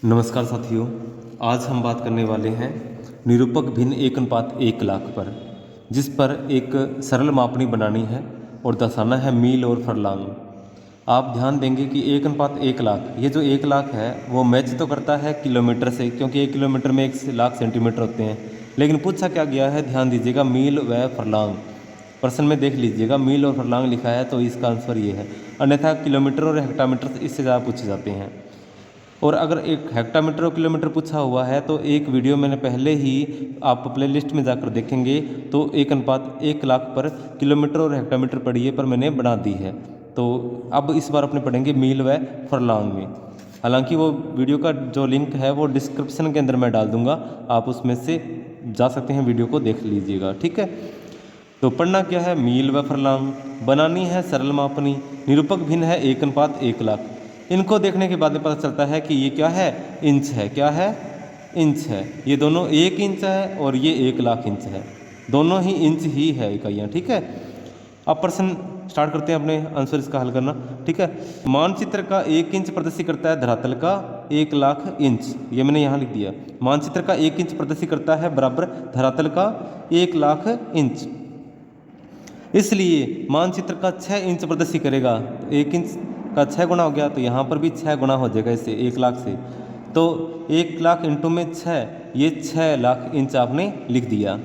नमस्कार साथियों, आज हम बात करने वाले हैं निरूपक भिन्न 1:1 लाख पर, जिस पर एक सरल मापनी बनानी है और दर्शाना है मील और फरलांग। आप ध्यान देंगे कि 1:1 लाख, ये जो 1 लाख है वो मैच तो करता है किलोमीटर से, क्योंकि 1 किलोमीटर में 1 लाख सेंटीमीटर होते हैं। लेकिन पूछा क्या गया है, ध्यान दीजिएगा, मील व फरलांग। प्रश्न में देख लीजिएगा, मील और फरलांग लिखा है तो इसका आंसर ये है। अन्यथा किलोमीटर और हेक्टामीटर इससे ज़्यादा पूछे जाते हैं। और अगर एक हेक्टामीटर और किलोमीटर पूछा हुआ है तो एक वीडियो मैंने पहले ही, आप प्लेलिस्ट में जाकर देखेंगे तो 1:1 लाख पर किलोमीटर और हेक्टामीटर पढ़िए पर मैंने बना दी है। तो अब इस बार अपने पढ़ेंगे मील व फरलांग में। हालांकि वो वीडियो का जो लिंक है वो डिस्क्रिप्शन के अंदर मैं डाल दूंगा, आप उसमें से जा सकते हैं, वीडियो को देख लीजिएगा। ठीक है, तो पढ़ना क्या है, मील व फरलांग। बनानी है सरल मापनी, निरूपक भिन्न है 1:1 लाख। इनको देखने के बाद पता चलता है कि ये क्या है, इंच है। क्या है, इंच है। ये दोनों 1 इंच है और ये 1 लाख इंच है, दोनों ही इंच ही है इकाइयाँ। ठीक है, अब प्रश्न स्टार्ट करते हैं अपने आंसर इसका हल करना। ठीक है, मानचित्र का 1 इंच प्रदर्शित करता है धरातल का 1 लाख इंच। ये मैंने यहाँ लिख दिया, मानचित्र का 1 इंच प्रदर्शित करता है बराबर धरातल का 1 लाख इंच। इसलिए मानचित्र का 6 इंच प्रदर्शित करेगा, तो 1 इंच का 6 गुना हो गया, तो यहाँ पर भी 6 गुना हो जाएगा इससे 1 लाख से। तो 1 लाख इंटू में 6, ये 6 लाख इंच आपने लिख दिया।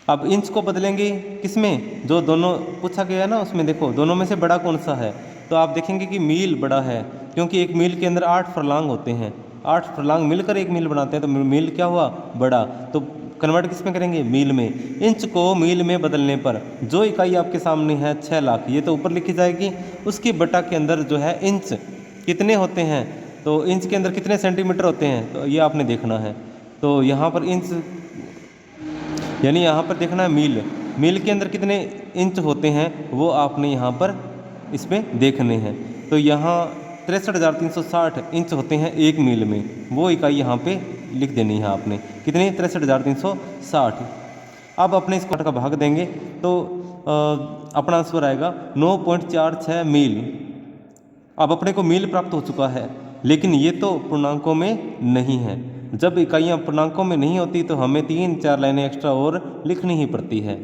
अब इंच को बदलेंगे किस में, जो दोनों पूछा गया है ना उसमें, देखो दोनों में से बड़ा कौन सा है, तो आप देखेंगे कि मील बड़ा है, क्योंकि एक मील के अंदर 8 फरलांग होते हैं। 8 फरलांग मिलकर एक मील बनाते हैं, तो मील क्या हुआ, बड़ा। तो कन्वर्ट किस में करेंगे, मील में। इंच को मील में बदलने पर जो इकाई आपके सामने है 6 लाख, ये तो ऊपर लिखी जाएगी, उसकी बटा के अंदर जो है इंच कितने होते हैं, तो इंच के अंदर कितने सेंटीमीटर होते हैं, तो ये आपने देखना है। तो यहाँ पर इंच, यानी यहाँ पर देखना है मील, मील के अंदर कितने इंच होते हैं वो आपने यहाँ पर इसमें देखने हैं। तो यहाँ 63,360 इंच होते हैं एक मील में, वो इकाई यहाँ पे लिख देनी है आपने, कितनी, 63,360। अब अपने इसको का भाग देंगे तो अपना आंसर आएगा 9.46 मील। अब अपने को मील प्राप्त हो चुका है, लेकिन ये तो पूर्णांकों में नहीं है। जब इकाइयाँ पूर्णांकों में नहीं होती तो हमें 3-4 लाइनें एक्स्ट्रा और लिखनी ही पड़ती है।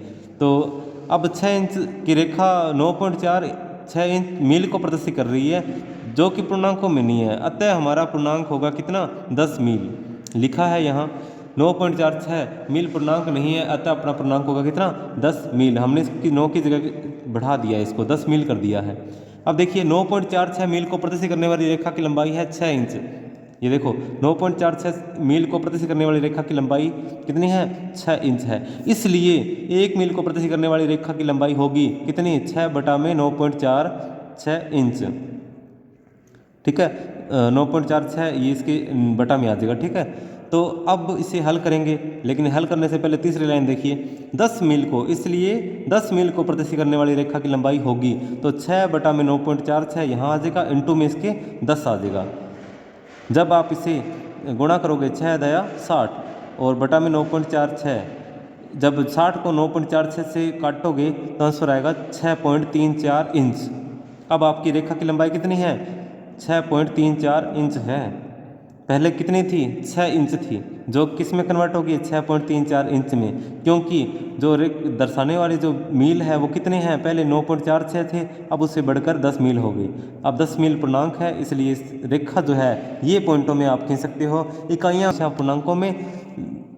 तो अब 6 इंच की रेखा 9.46 इंच मील को प्रदर्शित कर रही है, जो कि पूर्णांकों में नहीं है। अतः हमारा पूर्णांक होगा कितना, 10 मील। लिखा है यहाँ 9.46 मील पूर्णांक नहीं है, अतः अपना पूर्णांक होगा कितना, 10 मील। हमने इसकी 9 की जगह बढ़ा दिया, इसको 10 मील कर दिया है। अब देखिए 9.46 मील को प्रदर्शित करने वाली रेखा की लंबाई है 6 इंच। ये देखो 9.46 मील को प्रदर्शित करने वाली रेखा की लंबाई कितनी है, 6 इंच है। इसलिए 1 मील को प्रदर्शित करने वाली रेखा की लंबाई होगी कितनी, 6/9.46 इंच। ठीक है, 9.46 ये इसके बटा में आ जाएगा। ठीक है, तो अब इसे हल करेंगे, लेकिन हल करने से पहले तीसरी लाइन देखिए, 10 मील को, इसलिए 10 मील को प्रदर्शित करने वाली रेखा की लंबाई होगी, तो 6/9.46 यहाँ आ जाएगा, इंटू में इसके 10 आ जाएगा। जब आप इसे गुणा करोगे 6×10 60 और बटा में 9.46, जब 60 को 9.46 से काटोगे तो आंसर आएगा 6.34 इंच। अब आपकी रेखा की लंबाई कितनी है, 6.34 इंच है। पहले कितनी थी, 6 इंच थी, जो किस में कन्वर्ट होगी, 6.34 इंच में, क्योंकि जो दर्शाने वाली जो मील है वो कितने हैं, पहले 9.46 थे, अब उससे बढ़कर 10 मील हो गई। अब 10 मील पूर्णांक है, इसलिए इस रेखा जो है ये पॉइंटों में आप खींच सकते हो। इकाइयाँ पूर्णांकों में,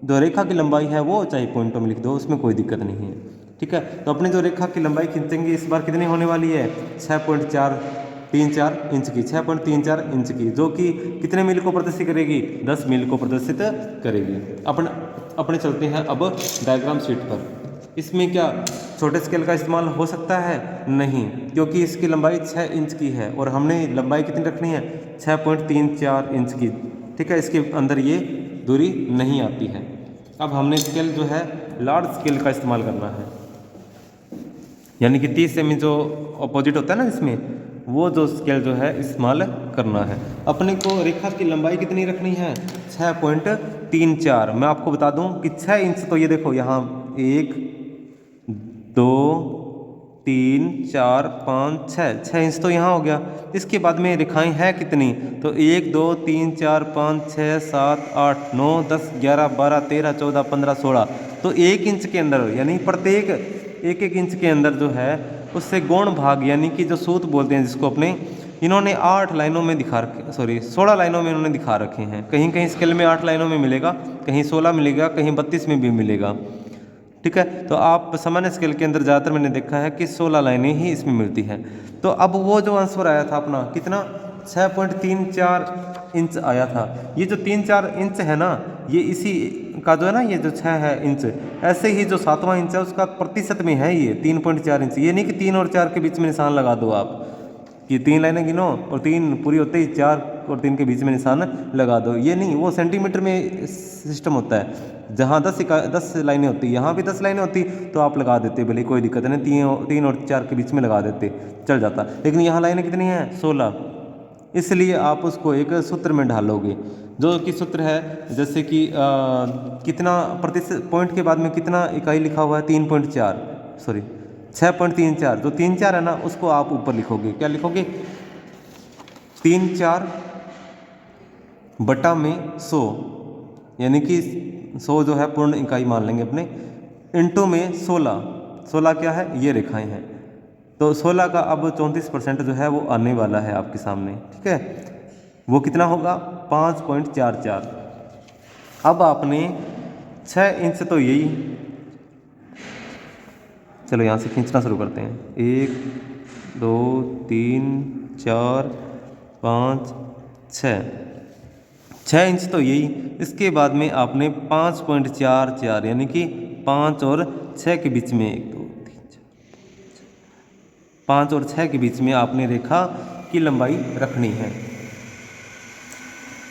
जो रेखा की लंबाई है वो चाहे पॉइंटों में लिख दो, उसमें कोई दिक्कत नहीं है। ठीक है, तो अपने जो रेखा की लंबाई खींचेंगे इस बार कितनी होने वाली है, 6.34 इंच की, 6.34 इंच की, जो कि कितने मील को प्रदर्शित करेगी, 10 मील को प्रदर्शित करेगी। अपने चलते हैं अब डायग्राम शीट पर। इसमें क्या छोटे स्केल का इस्तेमाल हो सकता है, नहीं, क्योंकि इसकी लंबाई 6 इंच की है और हमने लंबाई कितनी रखनी है, 6.34 इंच की। ठीक है, इसके अंदर ये दूरी नहीं आती है। अब हमने स्केल जो है लार्ज स्केल का इस्तेमाल करना है, यानी कि 30 सेमी जो अपोजिट होता है ना इसमें, वो जो स्केल जो है इस्तेमाल करना है। अपने को रेखा की लंबाई कितनी रखनी है, 6.34। मैं आपको बता दूं कि 6 इंच, तो ये देखो यहाँ 1 2 3 4 5 6, 6 इंच तो यहाँ हो गया। इसके बाद में रेखाएं हैं कितनी, तो 1 2 3 4 5 6 7 8 9 10 11 12 13 14 15 16, तो 1 इंच के अंदर, यानी प्रत्येक एक एक इंच के अंदर जो है उससे गौण भाग यानी कि जो सूत बोलते हैं जिसको अपने, इन्होंने 8 लाइनों में दिखा रखे, सॉरी 16 लाइनों में इन्होंने दिखा रखे हैं। कहीं कहीं स्केल में 8 लाइनों में मिलेगा, कहीं 16 मिलेगा, कहीं 32 में भी मिलेगा। ठीक है, तो आप सामान्य स्केल के अंदर ज़्यादातर मैंने देखा है कि 16 लाइनें ही इसमें मिलती हैं। तो अब वो जो आंसर आया था अपना कितना, 6.34 इंच आया था। ये जो 3-4 इंच है ना, ये इसी का जो है ना, ये जो 6 है इंच, ऐसे ही जो 7वां इंच है उसका प्रतिशत में है ये 3.4 इंच। ये नहीं कि 3 और 4 के बीच में निशान लगा दो आप, कि 3 लाइनें गिनो और 3 पूरी होते ही 4 और 3 के बीच में निशान लगा दो, ये नहीं, वो सेंटीमीटर में सिस्टम होता है। जहाँ 10 लाइनें होती, यहाँ भी 10 लाइनें होती तो आप लगा देते, भले कोई दिक्कत नहीं, 3 और 4 के बीच में लगा देते, चल जाता। लेकिन यहाँ लाइनें कितनी हैं, 16, इसलिए आप उसको एक सूत्र में ढालोगे, जो कि सूत्र है जैसे कि कितना प्रतिशत, पॉइंट के बाद में कितना इकाई लिखा हुआ है, 3.4, सॉरी 6.34, जो 3-4 है ना उसको आप ऊपर लिखोगे, क्या लिखोगे, 3-4 बटा में 100, यानी कि 100 जो है पूर्ण इकाई मान लेंगे अपने, इंटू में 16 क्या है, ये रेखाएं हैं। तो 16 का अब 34% जो है वो आने वाला है आपके सामने। ठीक है, वो कितना होगा, 5.44। अब आपने 6 इंच, तो यही, चलो यहाँ से खींचना शुरू करते हैं, 1 2 3 4 5 6 इंच तो यही। इसके बाद में आपने 5.44 यानी कि 5 और 6 के बीच में, 1 2 3 4 5 और 6 के बीच में आपने रेखा की लंबाई रखनी है।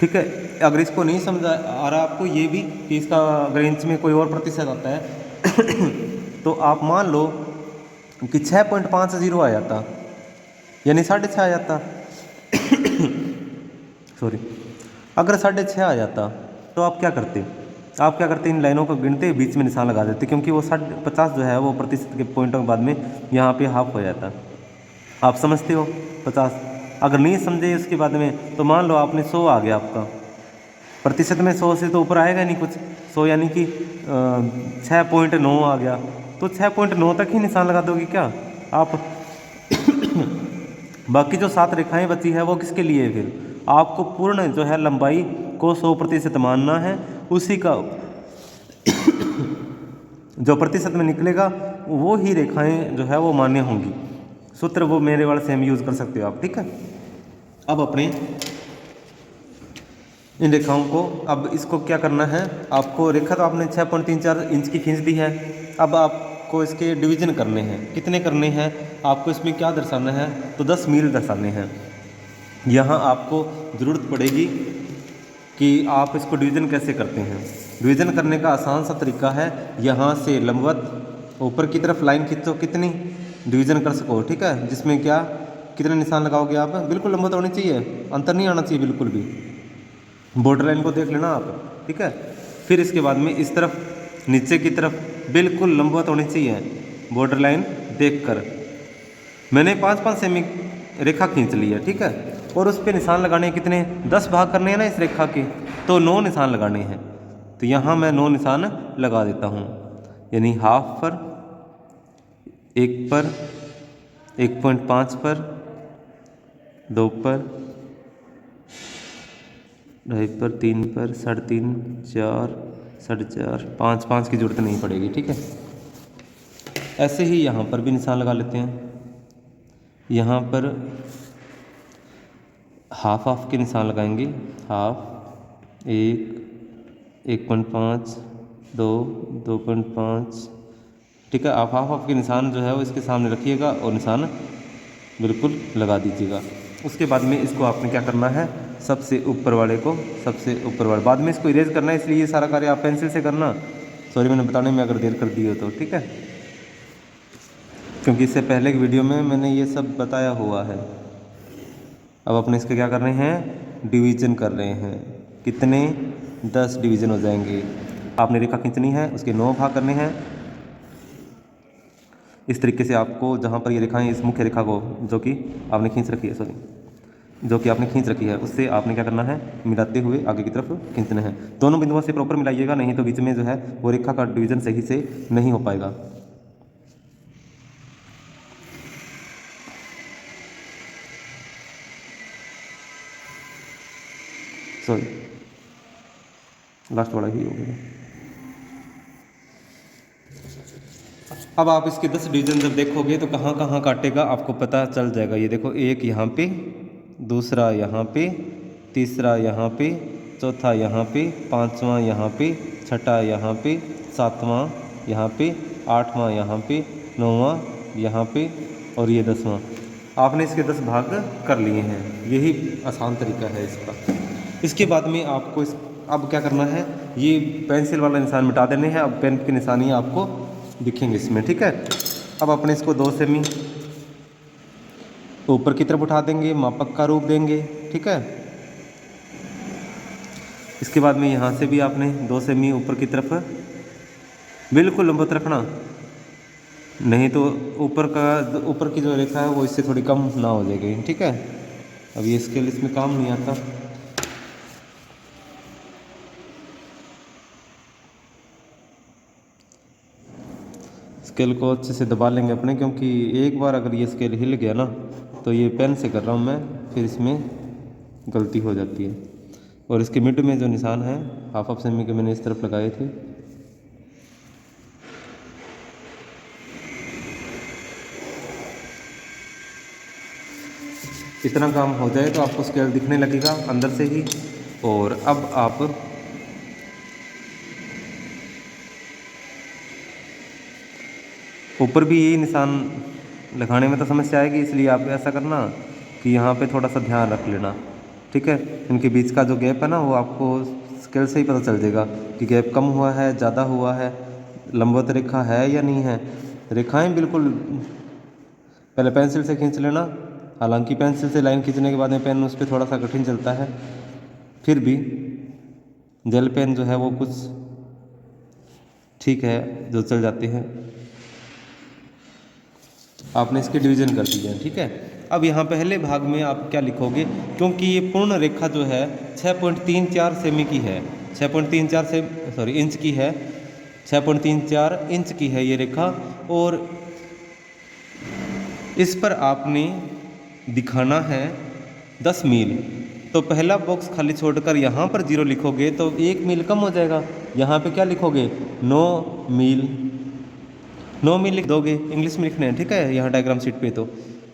ठीक है, अगर इसको नहीं समझा आ रहा आपको ये भी कि इसका अगर इंच में कोई और प्रतिशत आता है तो आप मान लो कि 6.50 आ जाता, यानी 6.5 आ जाता सॉरी, अगर 6.5 आ जाता तो आप क्या करते, इन लाइनों को गिनते, बीच में निशान लगा देते, क्योंकि वो 50 जो है वो प्रतिशत के पॉइंटों के बाद में यहाँ पे हाफ हो जाता। आप समझते हो 50, अगर नहीं समझे उसके बाद में तो मान लो आपने 100 आ गया आपका, प्रतिशत में 100 से तो ऊपर आएगा नहीं कुछ, 100 यानी कि 6.9 आ गया, तो 6.9 तक ही निशान लगा दोगे क्या आप बाकी जो 7 रेखाएं बची है वो किसके लिए है, फिर आपको पूर्ण जो है लंबाई को 100% मानना है, उसी का जो प्रतिशत में निकलेगा वो ही रेखाएं जो है वो मान्य होंगी। सूत्र वो मेरे वाले सेम यूज़ कर सकते हो आप। ठीक है, अब अपने इन रेखाओं को, अब इसको क्या करना है आपको, रेखा तो आपने 6.34 इंच की खींच दी है, अब आपको इसके डिवीज़न करने हैं। कितने करने हैं आपको, इसमें क्या दर्शाना है, तो 10 मील दर्शाने हैं। यहाँ आपको ज़रूरत पड़ेगी कि आप इसको डिवीज़न कैसे करते हैं। डिवीज़न करने का आसान सा तरीका है, यहाँ से लंबवत ऊपर की तरफ लाइन खींचो, कितनी डिवीज़न कर सको। ठीक है, जिसमें क्या कितने निशान लगाओगे आप, बिल्कुल लंबवत होनी चाहिए, अंतर नहीं आना चाहिए बिल्कुल भी, बॉर्डर लाइन को देख लेना आप। ठीक है, फिर इसके बाद में इस तरफ नीचे की तरफ बिल्कुल लंबवत होनी चाहिए, बॉर्डर लाइन देखकर। मैंने 5-5 सेमी रेखा खींच ली है। ठीक है, और उस पर निशान लगाने कितने, 10 भाग करने हैं ना इस रेखा के, तो 9 निशान लगाने हैं। तो यहाँ मैं 9 निशान लगा देता हूँ, यानी हाफ पर, 1 पर, 1.5 पर, 2 पर, 2.5 पर, 3 पर, 3.5, 4, 4.5, 5 की जरूरत नहीं पड़ेगी। ठीक है, ऐसे ही यहाँ पर भी निशान लगा लेते हैं। यहाँ पर हाफ के निशान लगाएंगे, हाफ, 1, 1.5, 2, 2.5। ठीक है, आप हाफ के निशान जो है वो इसके सामने रखिएगा और निशान बिल्कुल लगा दीजिएगा। उसके बाद में इसको आपने क्या करना है, सबसे ऊपर वाले को, बाद में इसको इरेज करना है, इसलिए ये सारा कार्य आप पेंसिल से करना। सॉरी मैंने बताने में अगर देर कर दी हो तो। ठीक है, क्योंकि इससे पहले की वीडियो में मैंने ये सब बताया हुआ है। अब अपने इसके क्या कर रहे हैं, डिवीज़न कर रहे हैं। कितने, 10 डिवीज़न हो जाएंगे। आपने रेखा खींचनी है, उसके 9 भाग करने हैं। इस तरीके से आपको जहाँ पर ये रेखाएं इस मुख्य रेखा को जो कि आपने खींच रखी है, सॉरी, जो कि आपने खींच रखी है, उससे आपने क्या करना है, मिलाते हुए आगे की तरफ खींचना है। दोनों बिंदुओं से प्रॉपर मिलाइएगा, नहीं तो बीच में जो है वो रेखा का डिवीजन सही से नहीं हो पाएगा। सॉरी, लास्ट वाला ही हो गया। अब आप इसके 10 डिवीजन जब देखोगे तो कहाँ कहाँ काटेगा आपको पता चल जाएगा। ये देखो, एक यहाँ पे, दूसरा यहाँ पे, तीसरा यहाँ पे, चौथा यहाँ पे, पांचवा यहाँ पे, छठा यहाँ पे, सातवां यहाँ पे, आठवां यहाँ पे, नौवां यहाँ पे और ये 10वां। आपने इसके 10 भाग कर लिए हैं। यही आसान तरीका है इसका। इसके बाद में आपको अब क्या करना है, ये पेंसिल वाला निशान मिटा देने हैं। अब पेन की निशानी आपको दिखेंगे इसमें, ठीक है। अब अपने इसको 2 सेमी ऊपर की तरफ उठा देंगे, मापक का रूप देंगे, ठीक है। इसके बाद में यहाँ से भी आपने 2 सेमी ऊपर की तरफ बिल्कुल लंबवत रखना, नहीं तो ऊपर की जो रेखा है वो इससे थोड़ी कम ना हो जाएगी, ठीक है। अब ये स्केल इसमें काम नहीं आता। स्केल को अच्छे से दबा लेंगे अपने, क्योंकि एक बार अगर ये स्केल हिल गया ना तो ये पेन से कर रहा हूँ मैं, फिर इसमें गलती हो जाती है। और इसके मिड में जो निशान है हाफ सेमी के मैंने इस तरफ लगाए थे। इतना काम हो जाए तो आपको स्केल दिखने लगेगा अंदर से ही। और अब आप ऊपर भी यही निशान लगाने में तो समस्या आएगी, इसलिए आप ऐसा करना कि यहाँ पे थोड़ा सा ध्यान रख लेना, ठीक है। इनके बीच का जो गैप है ना वो आपको स्केल से ही पता चल जाएगा कि गैप कम हुआ है, ज़्यादा हुआ है, लंबवत रेखा है या नहीं है। रेखाएं बिल्कुल पहले पेंसिल से खींच लेना। हालांकि पेंसिल से लाइन खींचने के बाद में पेन उस पर थोड़ा सा कठिन चलता है, फिर भी जेल पेन जो है वो कुछ ठीक है जो चल जाते हैं। आपने इसके डिवीज़न कर दिए हैं, ठीक है। अब यहाँ पहले भाग में आप क्या लिखोगे, क्योंकि ये पूर्ण रेखा जो है 6.34 सेमी की है, 6.34 से सॉरी इंच की है, 6.34 इंच की है ये रेखा। और इस पर आपने दिखाना है 10 मील। तो पहला बॉक्स खाली छोड़कर यहाँ पर 0 लिखोगे तो 1 मील कम हो जाएगा। यहाँ पे क्या लिखोगे, 9 मील, 9 मील लिख दोगे, इंग्लिश में लिखने हैं, ठीक है, यहाँ डायग्राम शीट पे। तो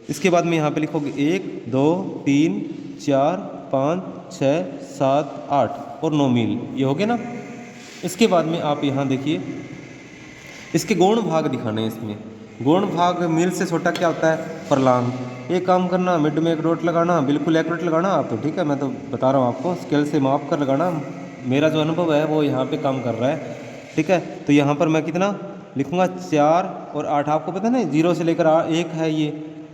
इसके बाद में यहाँ पे लिखोगे 1 2 3 4 5 6 7 8 और 9 मील, ये हो गया ना। इसके बाद में आप यहाँ देखिए इसके गौण भाग दिखाने हैं। इसमें गौण भाग मील से छोटा क्या होता है, फरलांग। एक काम करना, मिड में एक डॉट लगाना, बिल्कुल एक्यूरेट लगाना आप, तो ठीक है, मैं तो बता रहा हूँ आपको, स्केल से माप कर लगाना। मेरा जो अनुभव है वो यहाँ पे काम कर रहा है, ठीक है। तो यहाँ पर मैं कितना लिखूँगा, 4 और 8। आपको पता नहीं 0 से लेकर 1 है ये,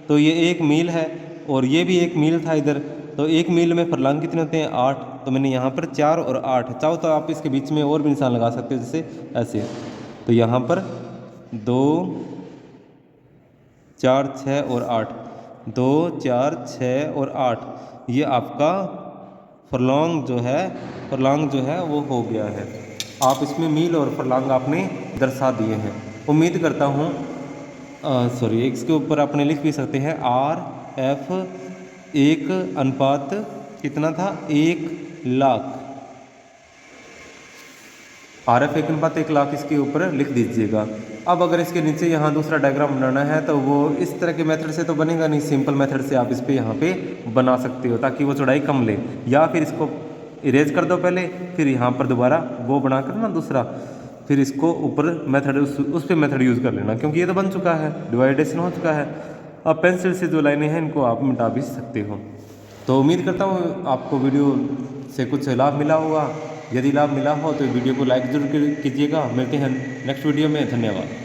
तो ये 1 मील है और ये भी 1 मील था इधर। तो 1 मील में फरलांग कितने होते हैं, 8। तो मैंने यहाँ पर 4 और 8, चाहो तो आप इसके बीच में और भी निशान लगा सकते हो, जैसे ऐसे। तो यहाँ पर 2 4 6 और 8, 2 4 6 और 8, ये आपका फरलॉन्ग जो है वो हो गया है। आप इसमें मील और फरलॉन्ग आपने दर्शा दिए हैं। उम्मीद करता हूँ सॉरी इसके ऊपर आपने लिख भी सकते हैं RF 1 अनुपात कितना था, 1 लाख। RF 1 अनुपात 1 लाख इसके ऊपर लिख दीजिएगा। अब अगर इसके नीचे यहाँ दूसरा डायग्राम बनाना है तो वो इस तरह के मेथड से तो बनेगा नहीं, सिंपल मेथड से आप इस पे यहाँ पे बना सकते हो ताकि वो चौड़ाई कम ले। या फिर इसको इरेज कर दो पहले, फिर यहाँ पर दोबारा वो बनाकर ना दूसरा, फिर इसको ऊपर मेथड उस पर मेथड यूज़ कर लेना, क्योंकि ये तो बन चुका है, डिवाइडेशन हो चुका है। अब पेंसिल से जो लाइनें हैं इनको आप मिटा भी सकते हो। तो उम्मीद करता हूँ आपको वीडियो से कुछ लाभ मिला होगा। यदि लाभ मिला हो तो वीडियो को लाइक जरूर कीजिएगा। मिलते हैं नेक्स्ट वीडियो में, धन्यवाद।